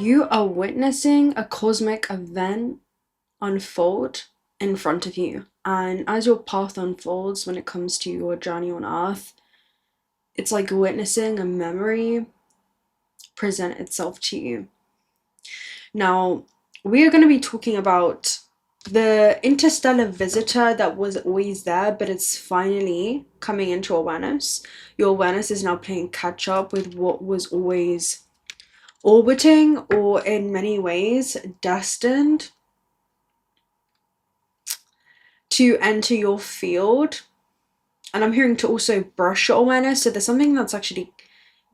You are witnessing a cosmic event unfold in front of you. And as your path unfolds when it comes to your journey on Earth, it's like witnessing a memory present itself to you. Now, we are going to be talking about the interstellar visitor that was always there, but it's finally coming into awareness. Your awareness is now playing catch up with what was always orbiting, or in many ways destined to enter your field. And I'm hearing to also brush your awareness. So there's something that's actually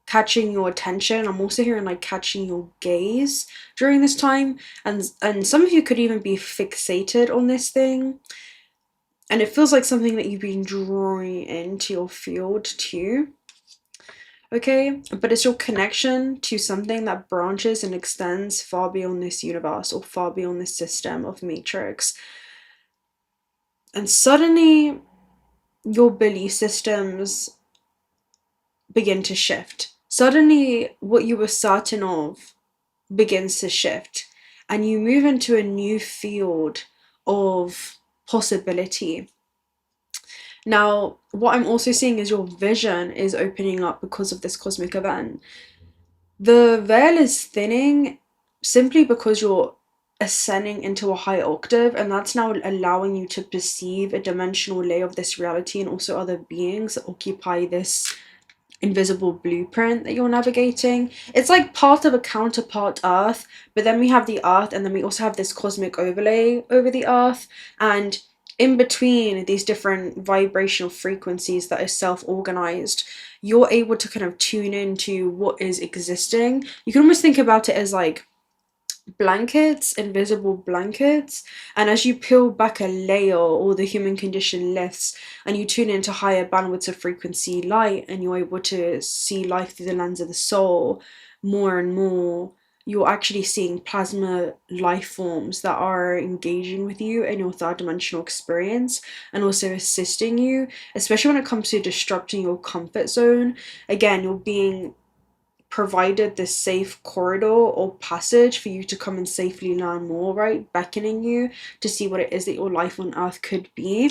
catching your attention. I'm also hearing like catching your gaze during this time, and some of you could even be fixated on this thing, and it feels like something that you've been drawing into your field too. Okay, but it's your connection to something that branches and extends far beyond this universe, or far beyond this system of matrix. And suddenly your belief systems begin to shift. Suddenly what you were certain of begins to shift, and you move into a new field of possibility. Now, what I'm also seeing is your vision is opening up because of this cosmic event. The veil is thinning simply because you're ascending into a higher octave, and that's now allowing you to perceive a dimensional layer of this reality and also other beings that occupy this invisible blueprint that you're navigating. It's like part of a counterpart Earth, but then we have the Earth, and then we also have this cosmic overlay over the Earth, and in between these different vibrational frequencies that are self-organized, you're able to kind of tune into what is existing. You can almost think about it as like blankets, invisible blankets, and as you peel back a layer, or the human condition lifts and you tune into higher bandwidths of frequency light, and you're able to see life through the lens of the soul more and more, you're actually seeing plasma life forms that are engaging with you in your third dimensional experience, and also assisting you, especially when it comes to disrupting your comfort zone. Again, you're being provided this safe corridor or passage for you to come and safely learn more, right? Beckoning you to see what it is that your life on Earth could be.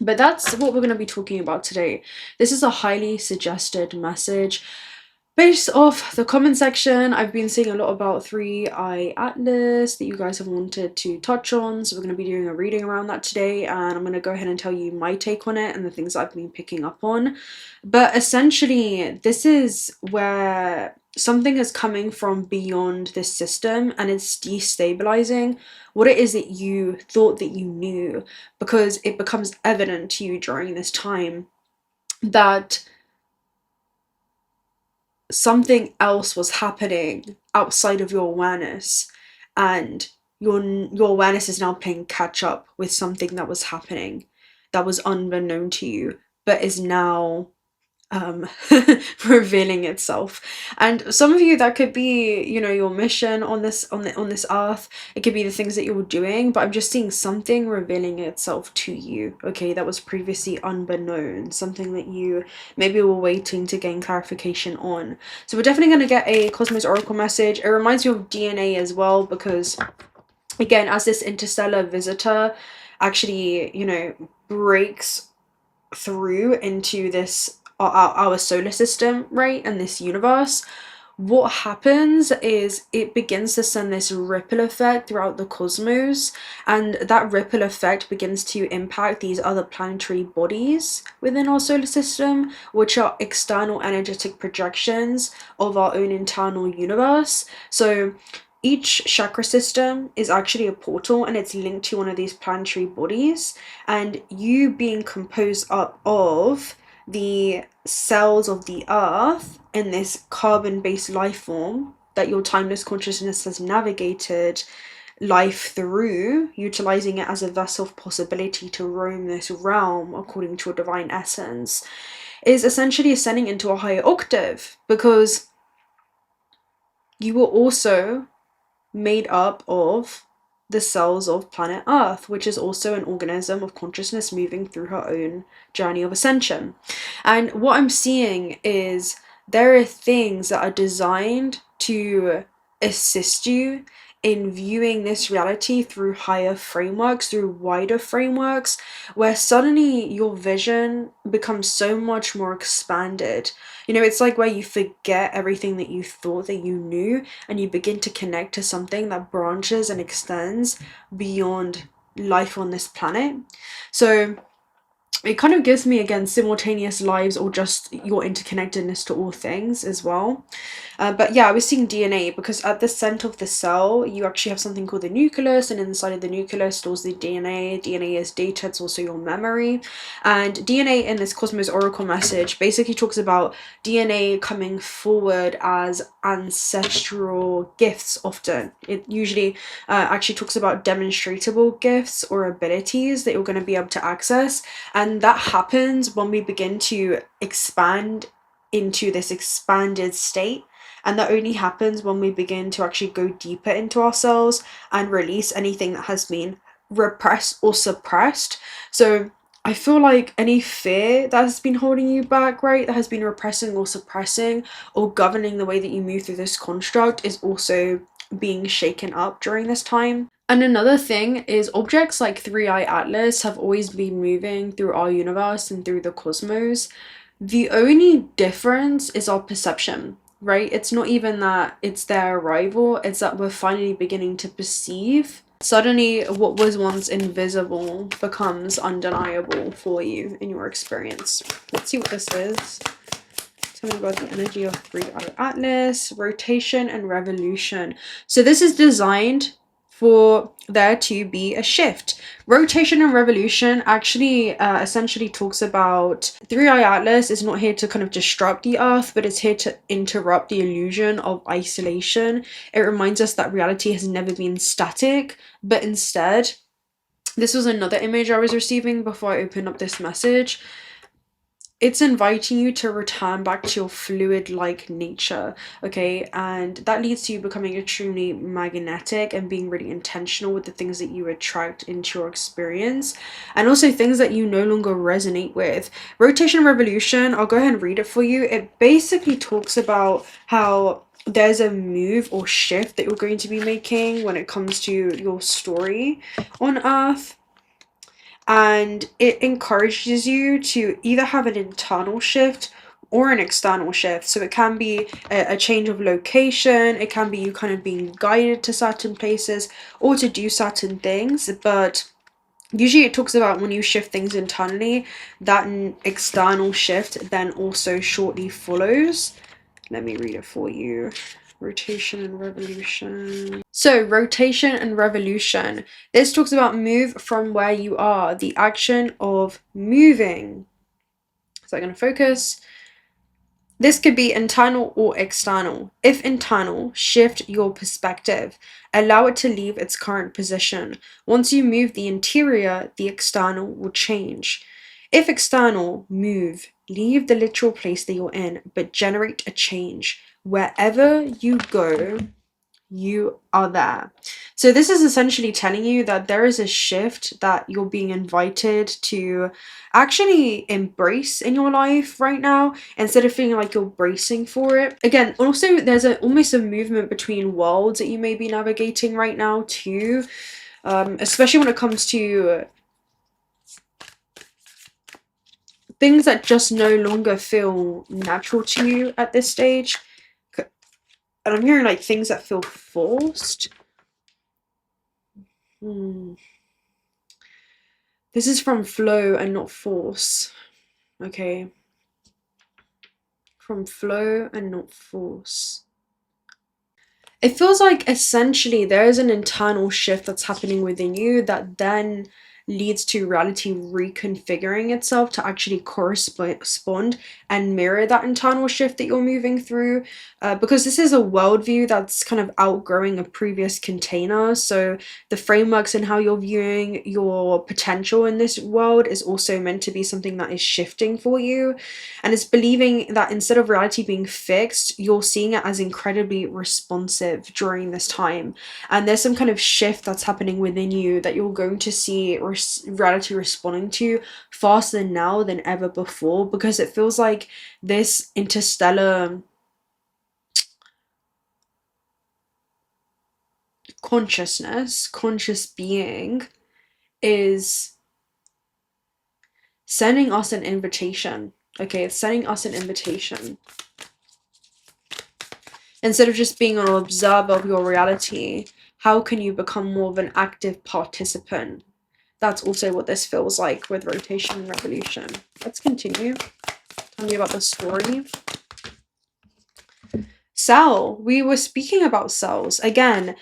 But that's what we're going to be talking about today. This is a highly suggested message. Based off the comment section, I've been seeing a lot about 3iAtlas that you guys have wanted to touch on, so we're going to be doing a reading around that today, and I'm going to go ahead and tell you my take on it and the things that I've been picking up on. But essentially, this is where something is coming from beyond this system, and it's destabilizing what it is that you thought that you knew, because it becomes evident to you during this time that something else was happening outside of your awareness, and your awareness is now playing catch up with something that was happening that was unbeknown to you, but is now revealing itself. And some of you, that could be, you know, your mission on this earth. It could be the things that you're doing, but I'm just seeing something revealing itself to you, okay, that was previously unbeknown, something that you maybe were waiting to gain clarification on. So we're definitely going to get a Cosmos Oracle message. It reminds me of DNA as well, because again, as this interstellar visitor actually, you know, breaks through into this our solar system, right, and this universe, what happens is it begins to send this ripple effect throughout the cosmos, and that ripple effect begins to impact these other planetary bodies within our solar system, which are external energetic projections of our own internal universe. So each chakra system is actually a portal, and it's linked to one of these planetary bodies, and you being composed up of the cells of the earth in this carbon-based life form that your timeless consciousness has navigated life through, utilizing it as a vessel of possibility to roam this realm according to a divine essence, is essentially ascending into a higher octave, because you were also made up of the cells of planet Earth, which is also an organism of consciousness moving through her own journey of ascension. And what I'm seeing is there are things that are designed to assist you in viewing this reality through higher frameworks, through wider frameworks, where suddenly your vision becomes so much more expanded. You know, it's like where you forget everything that you thought that you knew, and you begin to connect to something that branches and extends beyond life on this planet. So it kind of gives me, again, simultaneous lives or just your interconnectedness to all things as well. But yeah, I was seeing DNA because at the center of the cell, you actually have something called the nucleus, and inside of the nucleus stores the DNA. DNA is data, it's also your memory. And DNA in this Cosmos Oracle message basically talks about DNA coming forward as ancestral gifts often. It usually actually talks about demonstratable gifts or abilities that you're going to be able to access. And that happens when we begin to expand into this expanded state. And that only happens when we begin to actually go deeper into ourselves and release anything that has been repressed or suppressed. So I feel like any fear that has been holding you back, right, that has been repressing or suppressing or governing the way that you move through this construct is also being shaken up during this time. And another thing is objects like 3iAtlas have always been moving through our universe and through the cosmos. The only difference is our perception, right? It's not even that it's their arrival, it's that we're finally beginning to perceive. Suddenly, what was once invisible becomes undeniable for you in your experience. Let's see what this is. Tell me about the energy of 3iAtlas, rotation and revolution. So this is designed for there to be a shift. Rotation and revolution actually essentially talks about 3iAtlas is not here to kind of disrupt the earth, but it's here to interrupt the illusion of isolation. It reminds us that reality has never been static, but instead, this was another image I was receiving before I opened up this message. It's inviting you to return back to your fluid-like nature, okay? And that leads to you becoming extremely magnetic and being really intentional with the things that you attract into your experience, and also things that you no longer resonate with. Rotation Revolution, I'll go ahead and read it for you. It basically talks about how there's a move or shift that you're going to be making when it comes to your story on Earth. And it encourages you to either have an internal shift or an external shift. So it can be a change of location, it can be you kind of being guided to certain places or to do certain things, but usually it talks about when you shift things internally, that an external shift then also shortly follows. Let me read it for you. Rotation and revolution. So rotation and revolution. This talks about move from where you are, the action of moving. Is that going to focus? This could be internal or external. If internal, shift your perspective. Allow it to leave its current position. Once you move the interior, the external will change. If external, move. Leave the literal place that you're in, but generate a change. Wherever you go, you are there. So this is essentially telling you that there is a shift that you're being invited to actually embrace in your life right now, instead of feeling like you're bracing for it. Again, also there's almost a movement between worlds that you may be navigating right now too, especially when it comes to things that just no longer feel natural to you at this stage. And I'm hearing like things that feel forced. This is from flow and not force. Okay. From flow and not force. It feels like essentially there is an internal shift that's happening within you that then leads to reality reconfiguring itself to actually correspond and mirror that internal shift that you're moving through, because this is a worldview that's kind of outgrowing a previous container. So the frameworks and how you're viewing your potential in this world is also meant to be something that is shifting for you, and it's believing that instead of reality being fixed, you're seeing it as incredibly responsive during this time. And there's some kind of shift that's happening within you that you're going to see reality responding to faster now than ever before, because it feels like this interstellar consciousness, conscious being, is sending us an invitation. Okay, it's sending us an invitation. Instead of just being an observer of your reality, how can you become more of an active participant? That's also what this feels like with rotation and revolution. Let's continue. Tell me about the story. Cell. We were speaking about cells. Again,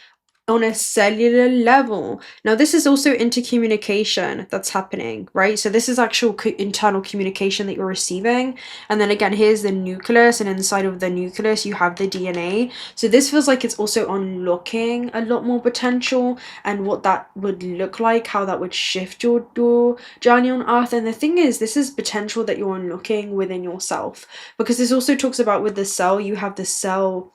on a cellular level. Now, this is also intercommunication that's happening, right? So this is actual internal communication that you're receiving. And then again, here's the nucleus, and inside of the nucleus, you have the DNA. So this feels like it's also unlocking a lot more potential and what that would look like, how that would shift your journey on Earth. And the thing is, this is potential that you're unlocking within yourself, because this also talks about with the cell, you have the cell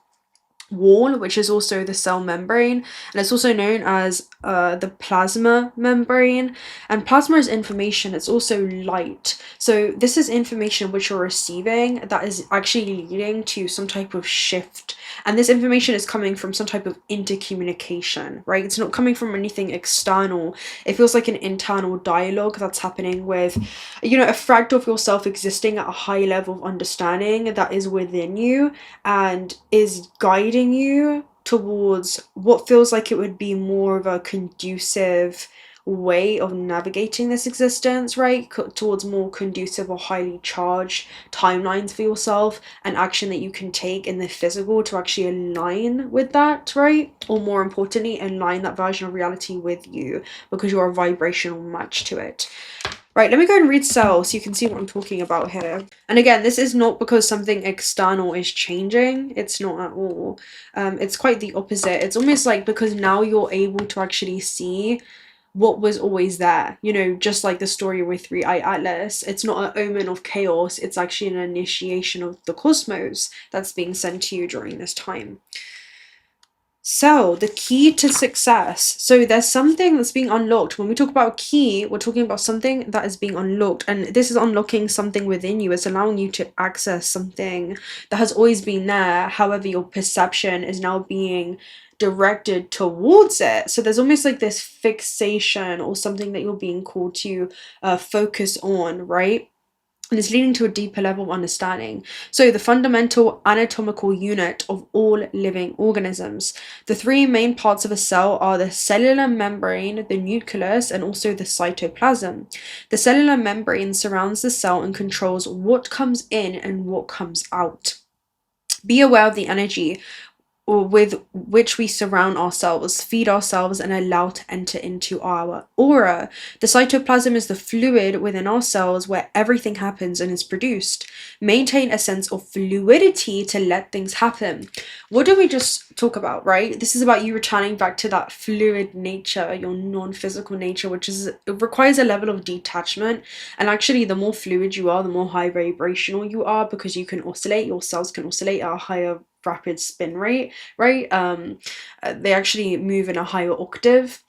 wall, which is also the cell membrane, and it's also known as the plasma membrane. And plasma is information, it's also light. So this is information which you're receiving that is actually leading to some type of shift, and this information is coming from some type of intercommunication, right? It's not coming from anything external. It feels like an internal dialogue that's happening with, you know, a fractal of yourself existing at a high level of understanding that is within you and is guiding you towards what feels like it would be more of a conducive way of navigating this existence, right? Towards more conducive or highly charged timelines for yourself and action that you can take in the physical to actually align with that, right? Or more importantly, align that version of reality with you, because you're a vibrational match to it. Right, let me go and read Cell so you can see what I'm talking about here. And again, this is not because something external is changing. It's not at all. It's quite the opposite. It's almost like because now you're able to actually see what was always there. You know, just like the story with 3iAtlas. It's not an omen of chaos. It's actually an initiation of the cosmos that's being sent to you during this time. So the key to success. So there's something that's being unlocked. When we talk about key, we're talking about something that is being unlocked, and this is unlocking something within you. It's allowing you to access something that has always been there. However, your perception is now being directed towards it. So there's almost like this fixation or something that you're being called to focus on, right? And it's leading to a deeper level of understanding. So the fundamental anatomical unit of all living organisms. The three main parts of a cell are the cellular membrane, the nucleus, and also the cytoplasm. The cellular membrane surrounds the cell and controls what comes in and what comes out. Be aware of the energy or with which we surround ourselves, feed ourselves, and allow to enter into our aura. The cytoplasm is the fluid within our cells where everything happens and is produced. Maintain a sense of fluidity to let things happen. What did we just talk about, right? This is about you returning back to that fluid nature, your non-physical nature, which is, it requires a level of detachment. And actually, the more fluid you are, the more high vibrational you are, because you can oscillate, your cells can oscillate at a higher rapid spin rate, right? They actually move in a higher octave,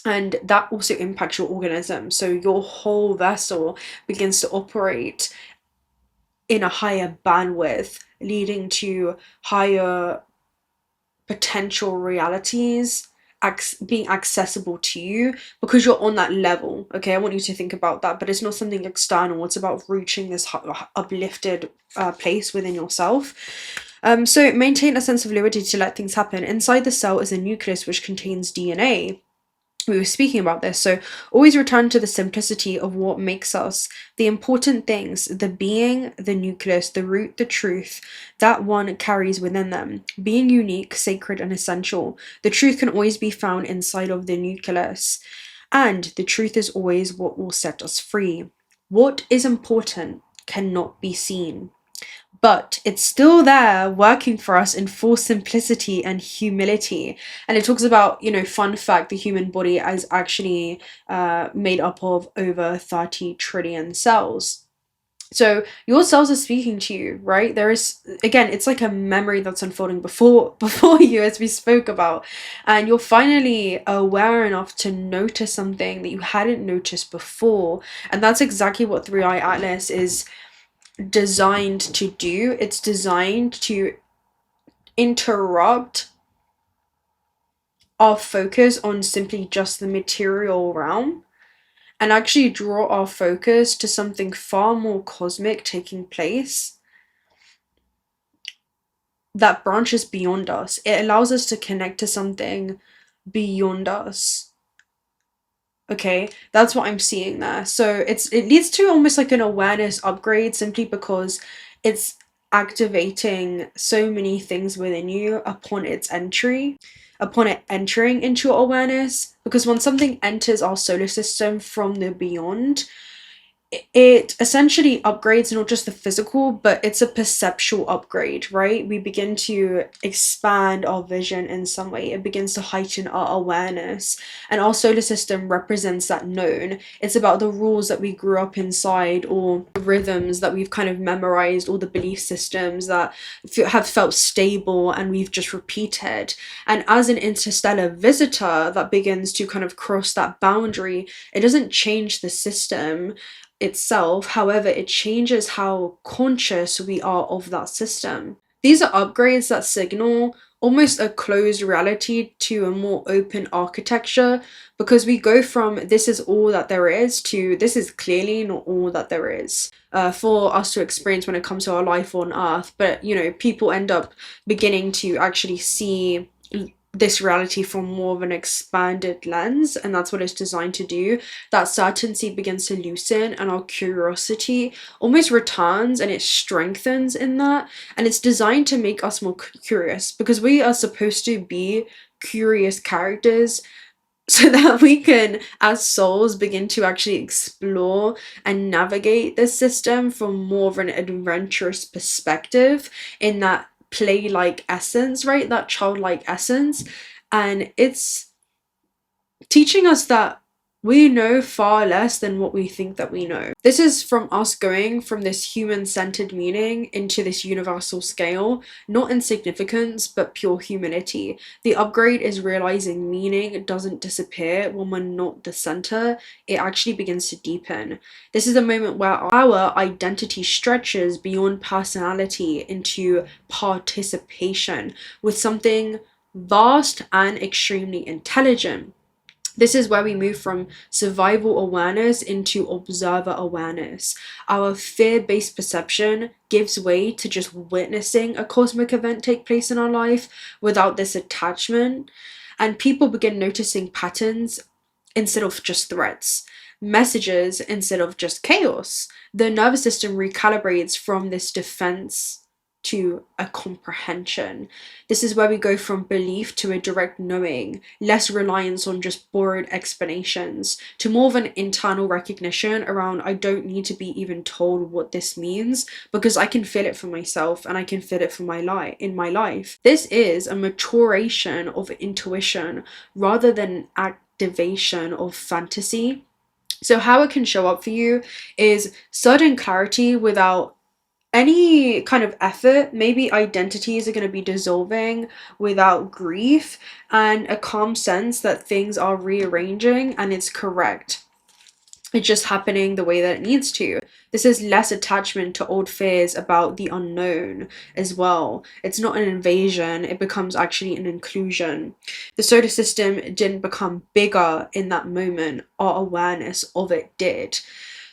and that also impacts your organism. So your whole vessel begins to operate in a higher bandwidth, leading to higher potential realities being accessible to you because you're on that level. Okay, I want you to think about that, but it's not something external. It's about reaching this uplifted place within yourself. So maintain a sense of liberty to let things happen. Inside the cell is a nucleus which contains DNA. We were speaking about this, so always return to the simplicity of what makes us, the important things, the being, the nucleus, the root, the truth, that one carries within them. Being unique, sacred, and essential. The truth can always be found inside of the nucleus, and the truth is always what will set us free. What is important cannot be seen, but it's still there working for us in full simplicity and humility. And it talks about, you know, fun fact, the human body is actually made up of over 30 trillion cells. So your cells are speaking to you, right? There is, again, it's like a memory that's unfolding before you, as we spoke about, and you're finally aware enough to notice something that you hadn't noticed before. And that's exactly what 3iAtlas is designed to do. It's designed to interrupt our focus on simply just the material realm and actually draw our focus to something far more cosmic taking place that branches beyond us. It allows us to connect to something beyond us. Okay, that's what I'm seeing there. So it leads to almost like an awareness upgrade simply because it's activating so many things within you upon its entry, upon it entering into your awareness. Because when something enters our solar system from the beyond, it essentially upgrades not just the physical, but it's a perceptual upgrade, right? We begin to expand our vision in some way. It begins to heighten our awareness. And our solar system represents that known. It's about the rules that we grew up inside, or the rhythms that we've kind of memorized, or the belief systems that have felt stable and we've just repeated. And as an interstellar visitor that begins to kind of cross that boundary, it doesn't change the system itself. However, it changes how conscious we are of that system. These are upgrades that signal almost a closed reality to a more open architecture, because we go from this is all that there is to this is clearly not all that there is for us to experience when it comes to our life on Earth. But you know, people end up beginning to actually see this reality from more of an expanded lens, and that's what it's designed to do. That certainty begins to loosen and our curiosity almost returns, and it strengthens in that. And it's designed to make us more curious, because we are supposed to be curious characters, so that we can, as souls, begin to actually explore and navigate the system from more of an adventurous perspective, in that play-like essence, right? That childlike essence. And it's teaching us that we know far less than what we think that we know. This is from us going from this human-centered meaning into this universal scale, not insignificance, but pure humility. The upgrade is realizing meaning doesn't disappear when we're not the center, it actually begins to deepen. This is a moment where our identity stretches beyond personality into participation with something vast and extremely intelligent. This is where we move from survival awareness into observer awareness. Our fear-based perception gives way to just witnessing a cosmic event take place in our life without this attachment. And people begin noticing patterns instead of just threats, messages instead of just chaos. The nervous system recalibrates from this defense to a comprehension. This is where we go from belief to a direct knowing, less reliance on just borrowed explanations, to more of an internal recognition around I don't need to be even told what this means, because I can feel it for myself and I can feel it for in my life. This is a maturation of intuition rather than activation of fantasy. So how it can show up for you is sudden clarity without any kind of effort. Maybe identities are going to be dissolving without grief, and a calm sense that things are rearranging and it's correct. It's just happening the way that it needs to. This is less attachment to old fears about the unknown as well. It's not an invasion, it becomes actually an inclusion. The solar system didn't become bigger in that moment, our awareness of it did.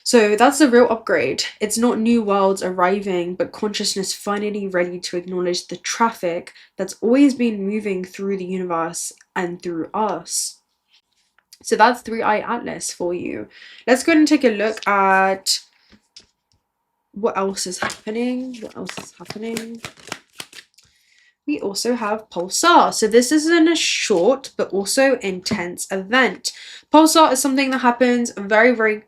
So that's the real upgrade. It's not new worlds arriving, but consciousness finally ready to acknowledge the traffic that's always been moving through the universe and through us. So that's 3iAtlas for you. Let's go ahead and take a look at what else is happening. We also have Pulsar. So this isn't a short, but also intense event. Pulsar is something that happens very, very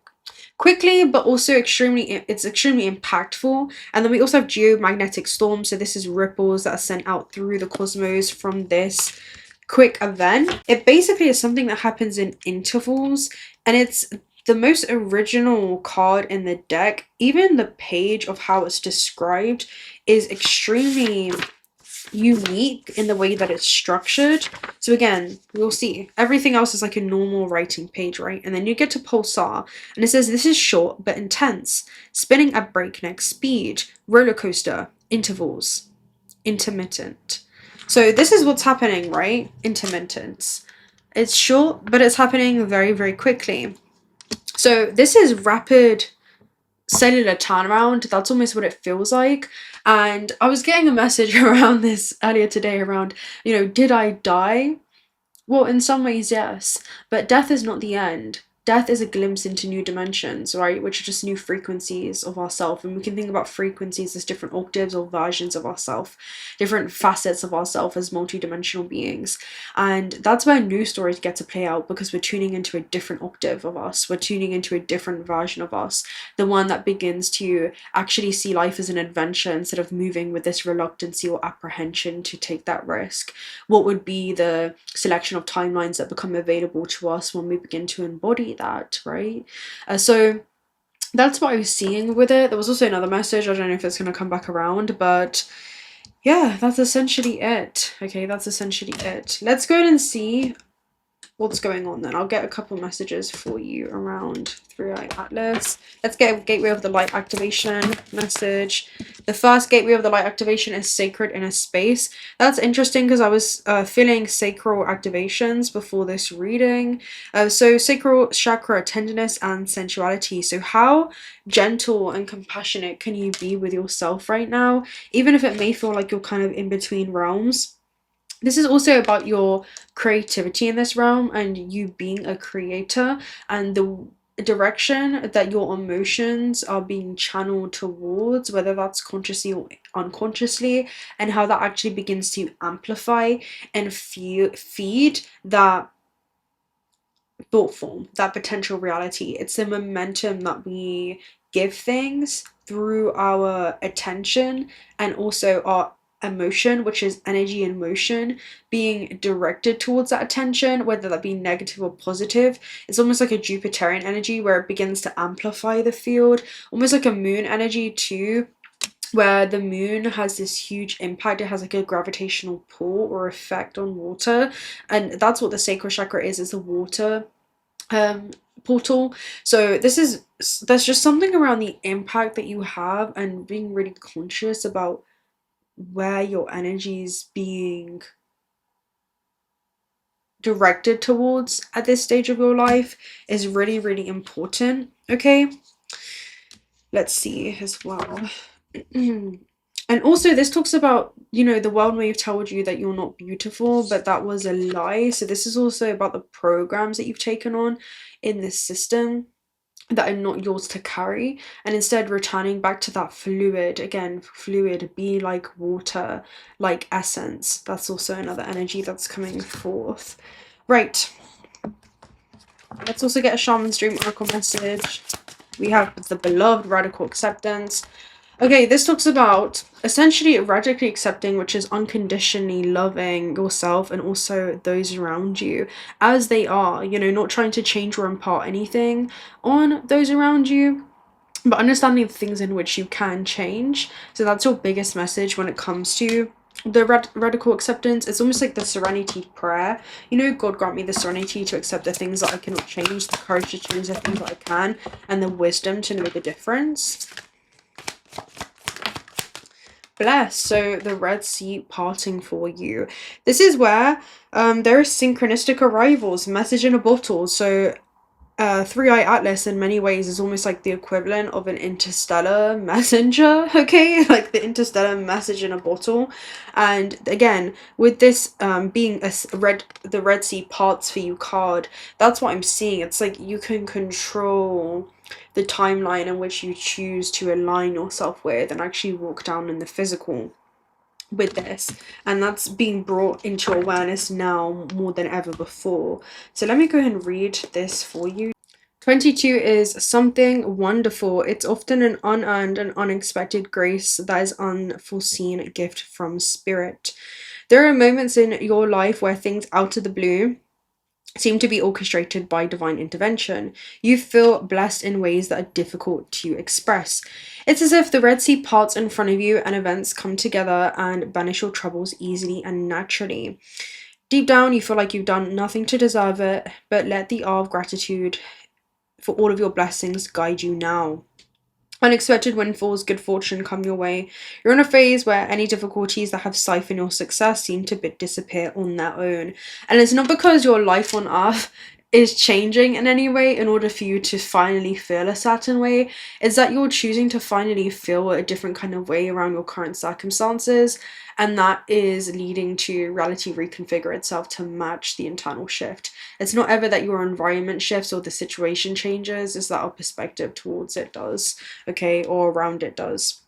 quickly, but also extremely impactful. And then we also have geomagnetic storms. So this is ripples that are sent out through the cosmos from this quick event. It basically is something that happens in intervals, and it's the most original card in the deck. Even the page of how it's described is extremely unique in the way that it's structured. So again, we'll see. Everything else is like a normal writing page, right? And then you get to Pulsar, and it says this is short but intense, spinning at breakneck speed, roller coaster, intervals, intermittent. So this is what's happening, right? Intermittence. It's short, but it's happening very, very quickly. So this is rapid cellular turnaround. That's almost what it feels like. And I was getting a message around this earlier today around, did I die? Well, in some ways, yes. But death is not the end. Death is a glimpse into new dimensions, right? Which are just new frequencies of ourself. And we can think about frequencies as different octaves or versions of ourself, different facets of ourself as multidimensional beings. And that's where new stories get to play out, because we're tuning into a different octave of us. We're tuning into a different version of us. The one that begins to actually see life as an adventure instead of moving with this reluctancy or apprehension to take that risk. What would be the selection of timelines that become available to us when we begin to embody that, right? So that's what I was seeing with it. There was also another message, I don't know if it's going to come back around, but yeah, that's essentially it. Okay, that's essentially it. Let's go ahead and see what's going on then. I'll get a couple messages for you around 3iAtlas. Let's get a gateway of the light activation message. The first gateway of the light activation is sacred inner space. That's interesting because I was feeling sacral activations before this reading. So sacral chakra, tenderness and sensuality. So how gentle and compassionate can you be with yourself right now, even if it may feel like you're kind of in between realms? This is also about your creativity in this realm and you being a creator, and the direction that your emotions are being channeled towards, whether that's consciously or unconsciously, and how that actually begins to amplify and feed that thought form, that potential reality. It's the momentum that we give things through our attention and also our emotion, which is energy and motion, being directed towards that attention, whether that be negative or positive. It's almost like a Jupiterian energy where it begins to amplify the field, almost like a moon energy too, where the moon has this huge impact. It has like a gravitational pull or effect on water, and that's what the sacral chakra is. It's a water portal. So there's just something around the impact that you have and being really conscious about where your energy is being directed towards at this stage of your life is really, really important. Okay, let's see as well. And also this talks about, the world may have told you that you're not beautiful, but that was a lie. So this is also about the programs that you've taken on in this system that are not yours to carry, and instead returning back to that fluid. Again, fluid, be like water, like essence. That's also another energy that's coming forth. Right, let's also get a shaman's dream oracle message. We have the beloved radical acceptance. Okay, this talks about essentially radically accepting, which is unconditionally loving yourself and also those around you as they are, not trying to change or impart anything on those around you, but understanding the things in which you can change. So that's your biggest message when it comes to the radical acceptance. It's almost like the serenity prayer. God grant me the serenity to accept the things that I cannot change, the courage to change the things that I can, and the wisdom to know the difference. Bless. So the Red Sea parting for you. This is where there is synchronistic arrivals, message in a bottle. So 3iAtlas in many ways is almost like the equivalent of an interstellar messenger, okay? Like the interstellar message in a bottle. And again, with this being the Red Sea parts for you card, that's what I'm seeing. It's like you can control the timeline in which you choose to align yourself with and actually walk down in the physical with this, and that's being brought into awareness now more than ever before. So let me go ahead and read this for you. 22 is something wonderful. It's often an unearned and unexpected grace that is unforeseen gift from spirit. There are moments in your life where things out of the blue seem to be orchestrated by divine intervention. You feel blessed in ways that are difficult to express. It's as if the Red Sea parts in front of you and events come together and banish your troubles easily and naturally. Deep down, you feel like you've done nothing to deserve it, but let the awe of gratitude for all of your blessings guide you now. Unexpected windfalls, good fortune come your way. You're in a phase where any difficulties that have siphoned your success seem to disappear on their own. And it's not because your life on earth is changing in any way in order for you to finally feel a certain way. It's that you're choosing to finally feel a different kind of way around your current circumstances. And that is leading to reality reconfigure itself to match the internal shift. It's not ever that your environment shifts or the situation changes, it's that our perspective towards it does, okay, or around it does.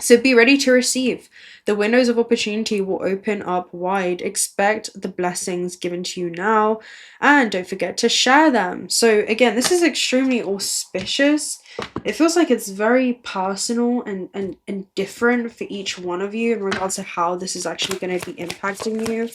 So be ready to receive. The windows of opportunity will open up wide. Expect the blessings given to you now, and don't forget to share them. So again, this is extremely auspicious. It feels like it's very personal and different for each one of you in regards to how this is actually going to be impacting you.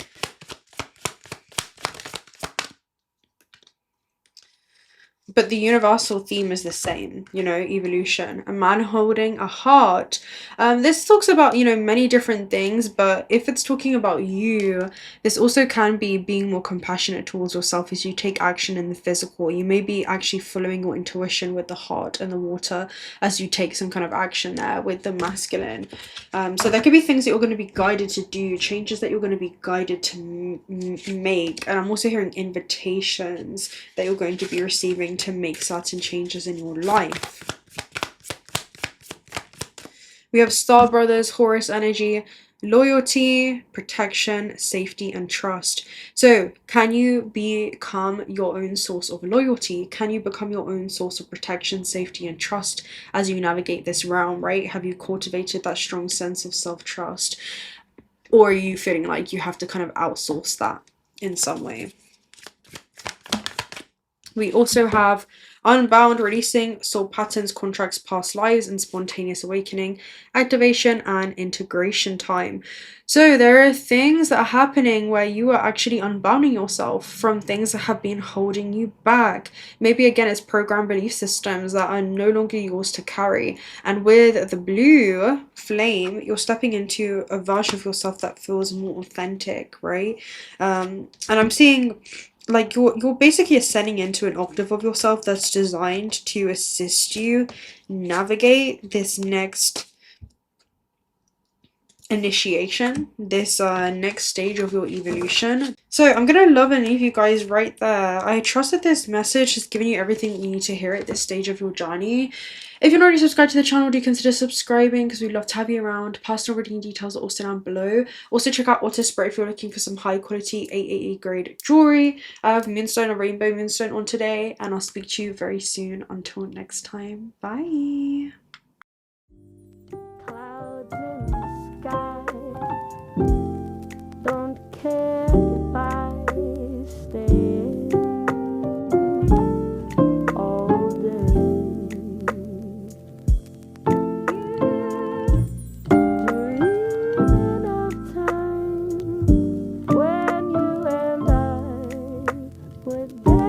But the universal theme is the same, you know, evolution. A man holding a heart. This talks about, you know, many different things, but if it's talking about you, this also can be being more compassionate towards yourself as you take action in the physical. You may be actually following your intuition with the heart and the water as you take some kind of action there with the masculine. So there could be things that you're going to be guided to do, changes that you're going to be guided to make. And I'm also hearing invitations that you're going to be receiving to make certain changes in your life. We have Star Brothers, Horus energy, loyalty, protection, safety, and trust. So can you become your own source of loyalty? Can you become your own source of protection, safety, and trust as you navigate this realm, right? Have you cultivated that strong sense of self-trust? Or are you feeling like you have to kind of outsource that in some way? We also have unbound, releasing soul patterns, contracts, past lives, and spontaneous awakening, activation, and integration time. So there are things that are happening where you are actually unbounding yourself from things that have been holding you back. Maybe again, it's program belief systems that are no longer yours to carry. And with the blue flame, you're stepping into a version of yourself that feels more authentic, right? And I'm seeing like you're basically ascending into an octave of yourself that's designed to assist you navigate this next initiation, this next stage of your evolution. So I'm gonna love and leave you guys right there. I trust that this message has given you everything you need to hear at this stage of your journey. If you're not already subscribed to the channel, do consider subscribing because we'd love to have you around. Personal reading details are also down below. Also check out Otterspray if you're looking for some high quality AAA grade jewelry. I have moonstone or rainbow moonstone on today, and I'll speak to you very soon. Until next time, bye. Clouds in the sky don't care if I stay all day. Dreaming of time when you and I were dancing.